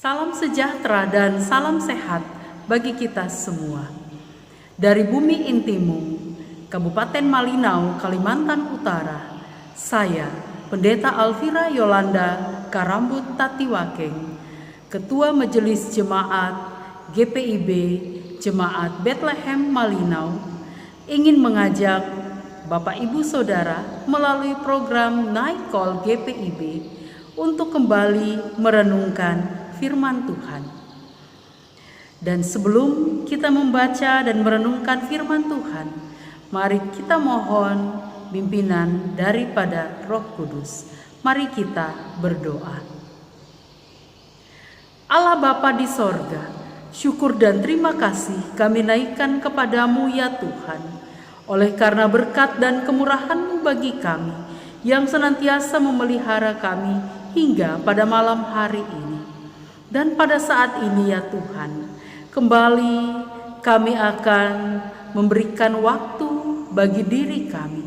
Salam sejahtera dan salam sehat bagi kita semua. Dari bumi Intimu, Kabupaten Malinau, Kalimantan Utara, saya, Pendeta Alvira Yolanda Karambut Tatiwakeng, Ketua Majelis Jemaat GPIB Jemaat Bethlehem Malinau, ingin mengajak Bapak Ibu Saudara melalui program Night Call GPIB untuk kembali merenungkan firman Tuhan. Dan sebelum kita membaca dan merenungkan firman Tuhan, mari kita mohon pimpinan daripada Roh Kudus. Mari kita berdoa. Allah Bapa di sorga, syukur dan terima kasih kami naikkan kepadamu ya Tuhan, oleh karena berkat dan kemurahan-Mu bagi kami, yang senantiasa memelihara kami hingga pada malam hari ini. Dan pada saat ini ya Tuhan, kembali kami akan memberikan waktu bagi diri kami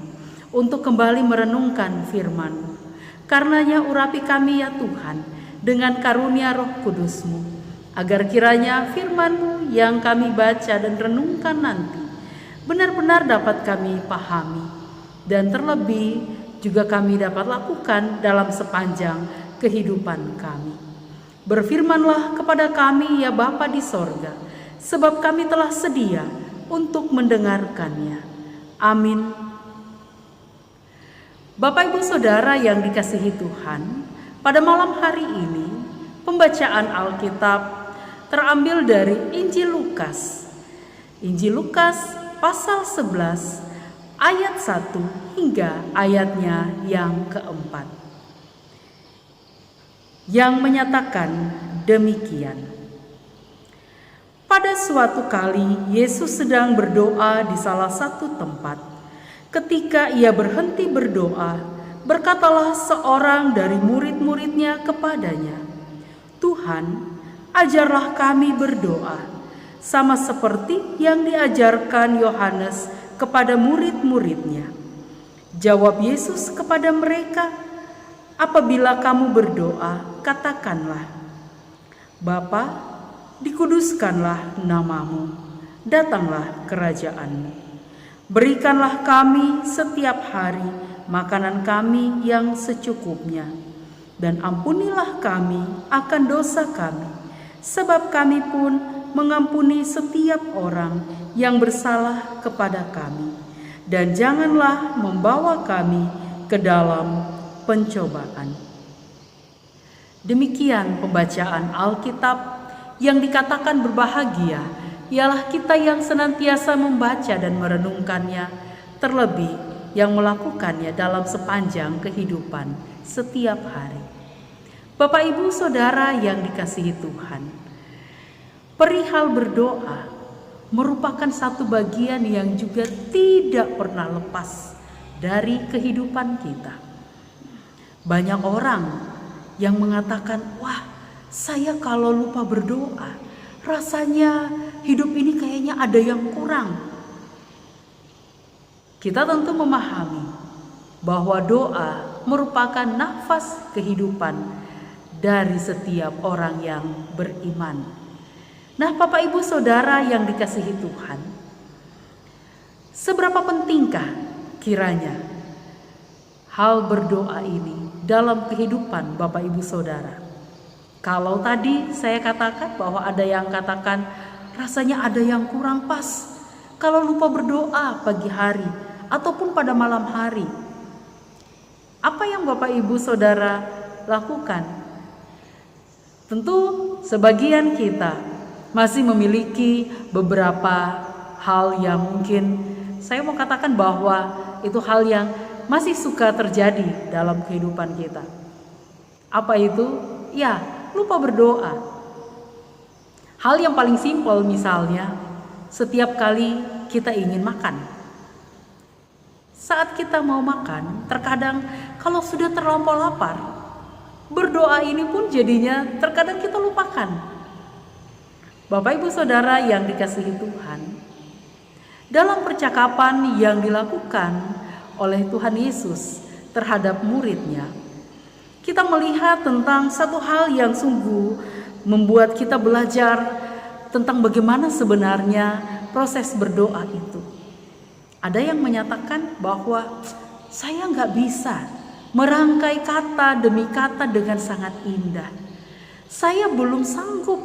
untuk kembali merenungkan firman-Mu. Karenanya urapi kami ya Tuhan dengan karunia Roh Kudus-Mu, agar kiranya firman-Mu yang kami baca dan renungkan nanti benar-benar dapat kami pahami, dan terlebih juga kami dapat lakukan dalam sepanjang kehidupan kami. Berfirmanlah kepada kami ya Bapa di sorga, sebab kami telah sedia untuk mendengarkannya. Amin. Bapak Ibu Saudara yang dikasihi Tuhan, pada malam hari ini pembacaan Alkitab terambil dari Injil Lukas. Injil Lukas pasal 11 ayat 1 hingga ayatnya yang keempat, yang menyatakan demikian. Pada suatu kali Yesus sedang berdoa di salah satu tempat. Ketika ia berhenti berdoa, berkatalah seorang dari murid-muridnya kepadanya, "Tuhan, ajarlah kami berdoa, sama seperti yang diajarkan Yohanes kepada murid-muridnya." Jawab Yesus kepada mereka, "Apabila kamu berdoa, katakanlah, Bapa, dikuduskanlah namamu, datanglah kerajaan-Mu. Berikanlah kami setiap hari makanan kami yang secukupnya, dan ampunilah kami akan dosa kami, sebab kami pun mengampuni setiap orang yang bersalah kepada kami. Dan janganlah membawa kami ke dalam pencobaan." Demikian pembacaan Alkitab. Yang dikatakan berbahagia ialah kita yang senantiasa membaca dan merenungkannya, terlebih yang melakukannya dalam sepanjang kehidupan setiap hari. Bapak Ibu Saudara yang dikasihi Tuhan, perihal berdoa merupakan satu bagian yang juga tidak pernah lepas dari kehidupan kita. Banyak orang yang mengatakan, "Wah, saya kalau lupa berdoa, rasanya hidup ini kayaknya ada yang kurang." Kita tentu memahami bahwa doa merupakan nafas kehidupan dari setiap orang yang beriman. Nah, Bapak Ibu Saudara yang dikasihi Tuhan, seberapa pentingkah kiranya hal berdoa ini dalam kehidupan Bapak Ibu Saudara? Kalau tadi saya katakan bahwa ada yang katakan rasanya ada yang kurang pas kalau lupa berdoa pagi hari ataupun pada malam hari. Apa yang Bapak Ibu Saudara lakukan? Tentu sebagian kita masih memiliki beberapa hal yang mungkin saya mau katakan bahwa itu hal yang masih suka terjadi dalam kehidupan kita. Apa itu? Ya, lupa berdoa. Hal yang paling simpel misalnya, setiap kali kita ingin makan. Saat kita mau makan, terkadang kalau sudah terlampau lapar, berdoa ini pun jadinya terkadang kita lupakan. Bapak Ibu Saudara yang dikasihi Tuhan, dalam percakapan yang dilakukan oleh Tuhan Yesus terhadap muridnya, kita melihat tentang satu hal yang sungguh membuat kita belajar tentang bagaimana sebenarnya proses berdoa itu. Ada yang menyatakan bahwa saya nggak bisa merangkai kata demi kata dengan sangat indah. Saya belum sanggup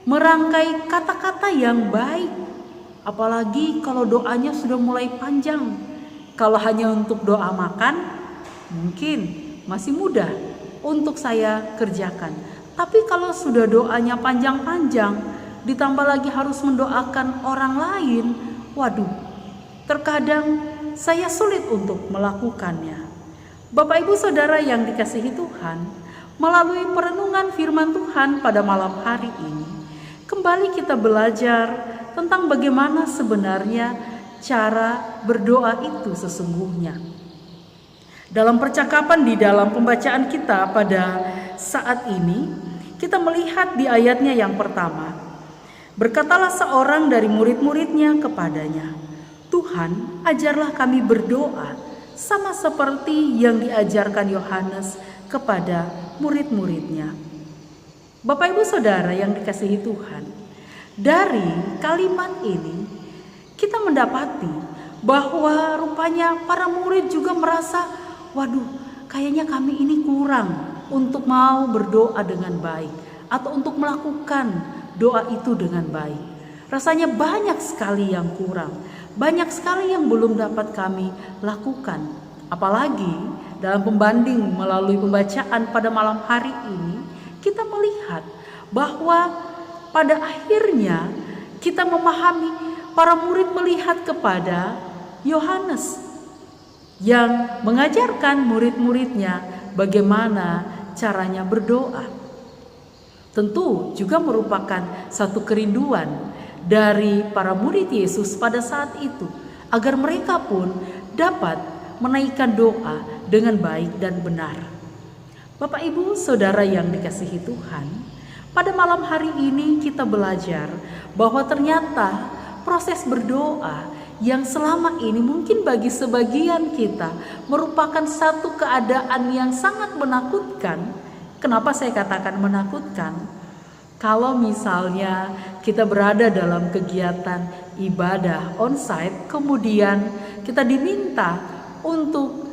merangkai kata-kata yang baik, apalagi kalau doanya sudah mulai panjang. Kalau hanya untuk doa makan, mungkin masih mudah untuk saya kerjakan. Tapi kalau sudah doanya panjang-panjang, ditambah lagi harus mendoakan orang lain, waduh, terkadang saya sulit untuk melakukannya. Bapak Ibu Saudara yang dikasihi Tuhan, melalui perenungan firman Tuhan pada malam hari ini, kembali kita belajar tentang bagaimana sebenarnya cara berdoa itu sesungguhnya. Dalam percakapan di dalam pembacaan kita pada saat ini, kita melihat di ayatnya yang pertama, berkatalah seorang dari murid-muridnya kepadanya, Tuhan, ajarlah kami berdoa sama seperti yang diajarkan Yohanes kepada murid-muridnya. Bapak Ibu Saudara yang dikasihi Tuhan, dari kalimat ini kita mendapati bahwa rupanya para murid juga merasa, waduh, kayaknya kami ini kurang untuk mau berdoa dengan baik atau untuk melakukan doa itu dengan baik. Rasanya banyak sekali yang kurang, banyak sekali yang belum dapat kami lakukan. Apalagi dalam pembanding melalui pembacaan pada malam hari ini, kita melihat bahwa pada akhirnya kita memahami para murid melihat kepada Yohanes yang mengajarkan murid-muridnya bagaimana caranya berdoa. Tentu juga merupakan satu kerinduan dari para murid Yesus pada saat itu, agar mereka pun dapat menaikkan doa dengan baik dan benar. Bapak Ibu Saudara yang dikasihi Tuhan, pada malam hari ini kita belajar bahwa ternyata proses berdoa yang selama ini mungkin bagi sebagian kita merupakan satu keadaan yang sangat menakutkan. Kenapa saya katakan menakutkan? Kalau misalnya kita berada dalam kegiatan ibadah onsite, kemudian kita diminta untuk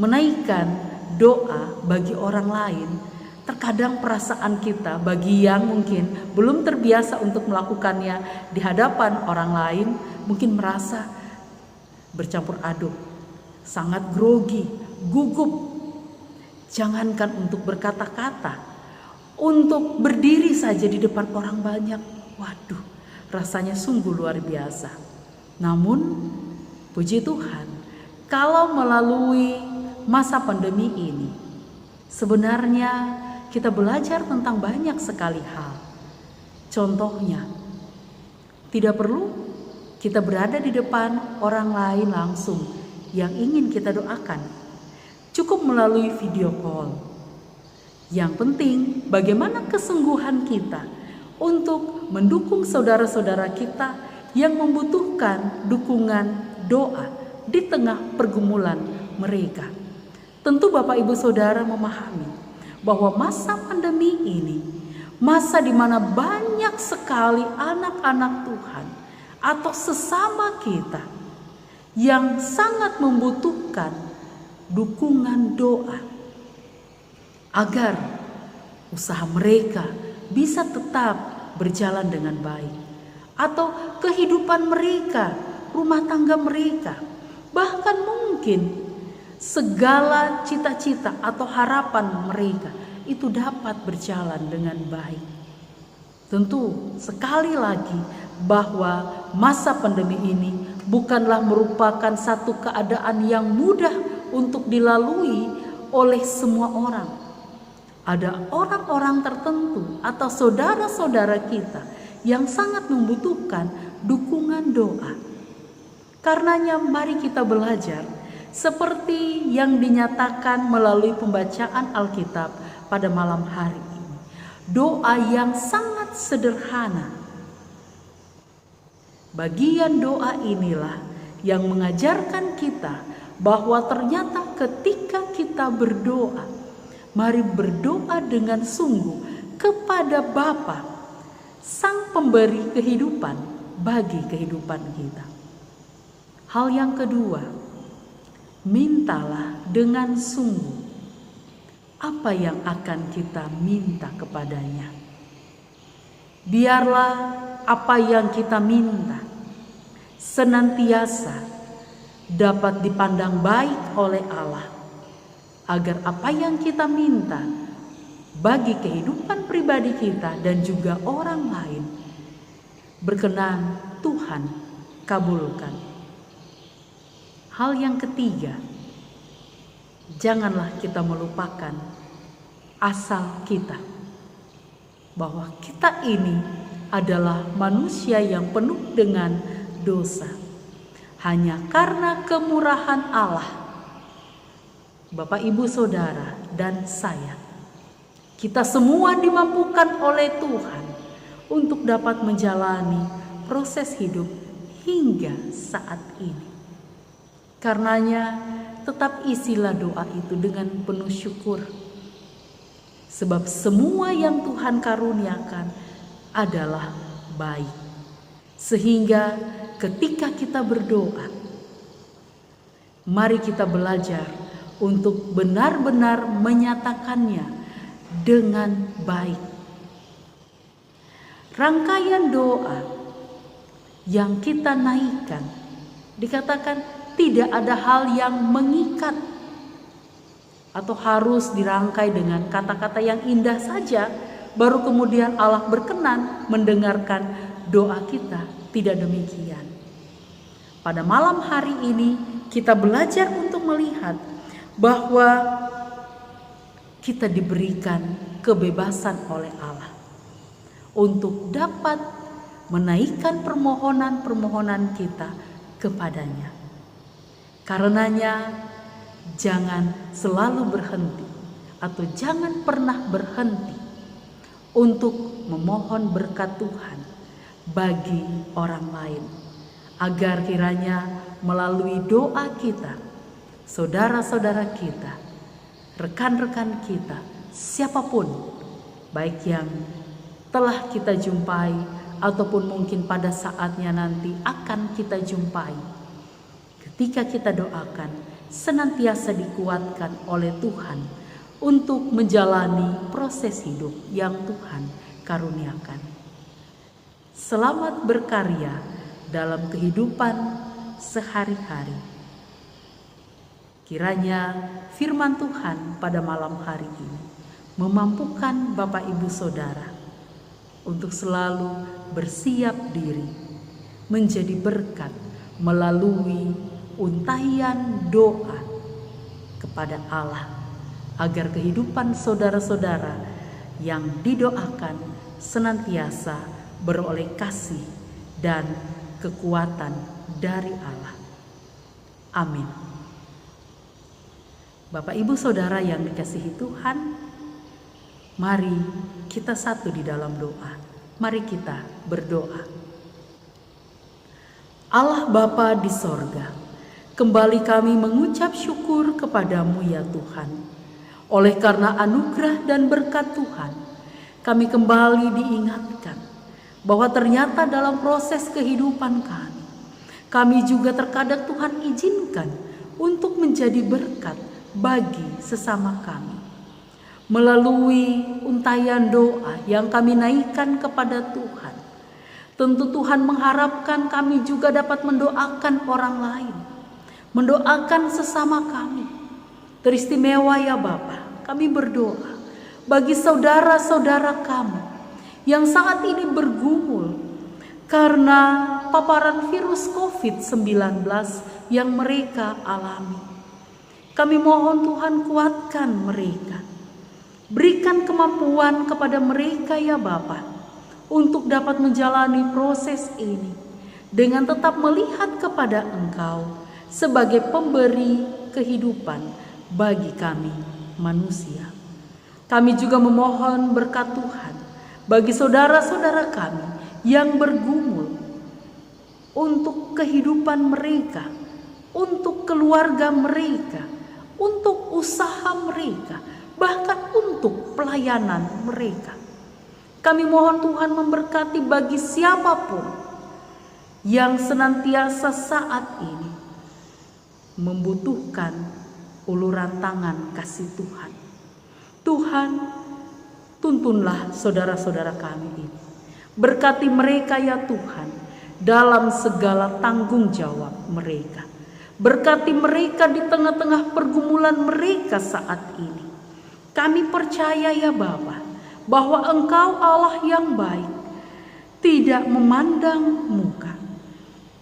menaikkan doa bagi orang lain, terkadang perasaan kita bagi yang mungkin belum terbiasa untuk melakukannya di hadapan orang lain, mungkin merasa bercampur aduk, sangat grogi, gugup. Jangankan untuk berkata-kata, untuk berdiri saja di depan orang banyak, waduh, rasanya sungguh luar biasa. Namun, puji Tuhan, kalau melalui masa pandemi ini, sebenarnya kita belajar tentang banyak sekali hal. Contohnya, tidak perlu kita berada di depan orang lain langsung yang ingin kita doakan. Cukup melalui video call. Yang penting bagaimana kesungguhan kita untuk mendukung saudara-saudara kita yang membutuhkan dukungan doa di tengah pergumulan mereka. Tentu Bapak Ibu Saudara memahami bahwa masa pandemi ini, masa di mana banyak sekali anak-anak Tuhan atau sesama kita yang sangat membutuhkan dukungan doa agar usaha mereka bisa tetap berjalan dengan baik, atau kehidupan mereka, rumah tangga mereka, bahkan mungkin segala cita-cita atau harapan mereka itu dapat berjalan dengan baik. Tentu sekali lagi bahwa masa pandemi ini bukanlah merupakan satu keadaan yang mudah untuk dilalui oleh semua orang. Ada orang-orang tertentu atau saudara-saudara kita yang sangat membutuhkan dukungan doa. Karenanya mari kita belajar seperti yang dinyatakan melalui pembacaan Alkitab pada malam hari ini. Doa yang sangat sederhana. Bagian doa inilah yang mengajarkan kita bahwa ternyata ketika kita berdoa, mari berdoa dengan sungguh kepada Bapa, Sang Pemberi kehidupan bagi kehidupan kita. Hal yang kedua, mintalah dengan sungguh. Apa yang akan kita minta kepadanya? Biarlah apa yang kita minta senantiasa dapat dipandang baik oleh Allah, agar apa yang kita minta bagi kehidupan pribadi kita dan juga orang lain berkenan Tuhan kabulkan. Hal yang ketiga, janganlah kita melupakan asal kita, bahwa kita ini adalah manusia yang penuh dengan dosa. Hanya karena kemurahan Allah, Bapak, Ibu, Saudara, dan saya, kita semua dimampukan oleh Tuhan untuk dapat menjalani proses hidup hingga saat ini. Karenanya tetap isilah doa itu dengan penuh syukur. Sebab semua yang Tuhan karuniakan adalah baik. Sehingga ketika kita berdoa, mari kita belajar untuk benar-benar menyatakannya dengan baik. Rangkaian doa yang kita naikkan dikatakan tidak ada hal yang mengikat atau harus dirangkai dengan kata-kata yang indah saja baru kemudian Allah berkenan mendengarkan doa kita. Tidak demikian. Pada malam hari ini kita belajar untuk melihat bahwa kita diberikan kebebasan oleh Allah untuk dapat menaikkan permohonan-permohonan kita kepadanya. Karenanya jangan selalu berhenti atau jangan pernah berhenti untuk memohon berkat Tuhan bagi orang lain, agar kiranya melalui doa kita, saudara-saudara kita, rekan-rekan kita, siapapun, baik yang telah kita jumpai ataupun mungkin pada saatnya nanti akan kita jumpai, ketika kita doakan senantiasa dikuatkan oleh Tuhan untuk menjalani proses hidup yang Tuhan karuniakan. Selamat berkarya dalam kehidupan sehari-hari. Kiranya firman Tuhan pada malam hari ini memampukan Bapak, Ibu, Saudara untuk selalu bersiap diri menjadi berkat melalui untayan doa kepada Allah, agar kehidupan saudara-saudara yang didoakan senantiasa beroleh kasih dan kekuatan dari Allah. Amin. Bapak, Ibu, Saudara yang dikasihi Tuhan, mari kita satu di dalam doa. Mari kita berdoa. Allah Bapa di sorga, kembali kami mengucap syukur kepadamu ya Tuhan. Oleh karena anugerah dan berkat Tuhan, kami kembali diingatkan bahwa ternyata dalam proses kehidupan kami juga terkadang Tuhan izinkan untuk menjadi berkat bagi sesama kami. Melalui untayan doa yang kami naikkan kepada Tuhan, tentu Tuhan mengharapkan kami juga dapat mendoakan orang lain, mendoakan sesama kami. Teristimewa ya Bapa, kami berdoa bagi saudara-saudara kami yang saat ini bergumul karena paparan virus COVID-19 yang mereka alami. Kami mohon Tuhan kuatkan mereka. Berikan kemampuan kepada mereka ya Bapa untuk dapat menjalani proses ini dengan tetap melihat kepada Engkau sebagai pemberi kehidupan bagi kami manusia. Kami juga memohon berkat Tuhan bagi saudara-saudara kami yang bergumul untuk kehidupan mereka, untuk keluarga mereka, untuk usaha mereka, bahkan untuk pelayanan mereka. Kami mohon Tuhan memberkati bagi siapapun yang senantiasa saat ini membutuhkan uluran tangan kasih Tuhan. Tuhan, tuntunlah saudara-saudara kami ini. Berkati mereka ya Tuhan dalam segala tanggung jawab mereka. Berkati mereka di tengah-tengah pergumulan mereka saat ini. Kami percaya ya Bapa bahwa Engkau Allah yang baik, tidak memandang muka.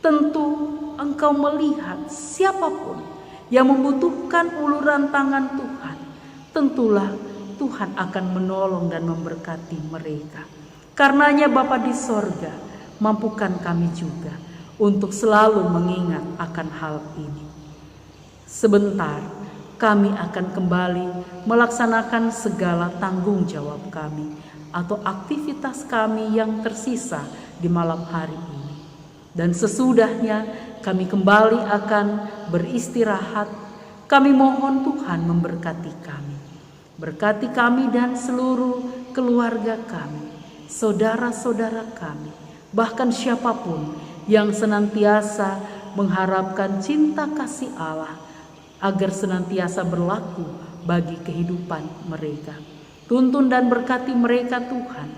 Tentu Engkau melihat siapapun yang membutuhkan uluran tangan Tuhan. Tentulah Tuhan akan menolong dan memberkati mereka. Karenanya Bapa di sorga, mampukan kami juga untuk selalu mengingat akan hal ini. Sebentar kami akan kembali melaksanakan segala tanggung jawab kami atau aktivitas kami yang tersisa di malam hari ini. Dan sesudahnya kami kembali akan beristirahat. Kami mohon Tuhan memberkati kami. Berkati kami dan seluruh keluarga kami, saudara-saudara kami, bahkan siapapun yang senantiasa mengharapkan cinta kasih Allah agar senantiasa berlaku bagi kehidupan mereka. Tuntun dan berkati mereka Tuhan.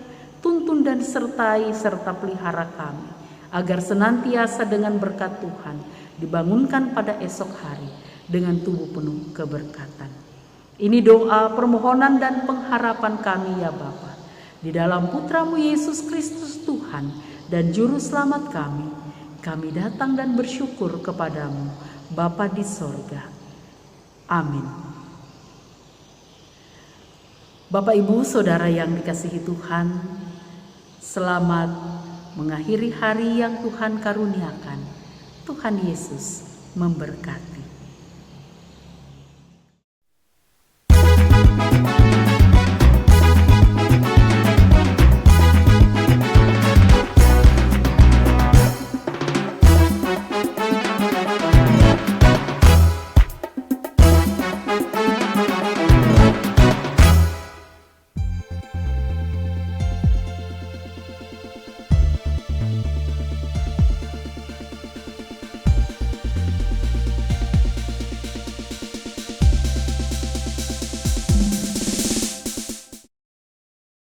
Tuntun dan sertai serta pelihara kami agar senantiasa dengan berkat Tuhan dibangunkan pada esok hari dengan tubuh penuh keberkatan. Ini doa, permohonan dan pengharapan kami ya Bapa, di dalam Putramu Yesus Kristus Tuhan dan Juru Selamat kami. Kami datang dan bersyukur kepadamu Bapa di sorga. Amin. Bapak Ibu Saudara yang dikasihi Tuhan, selamat mengakhiri hari yang Tuhan karuniakan. Tuhan Yesus memberkati.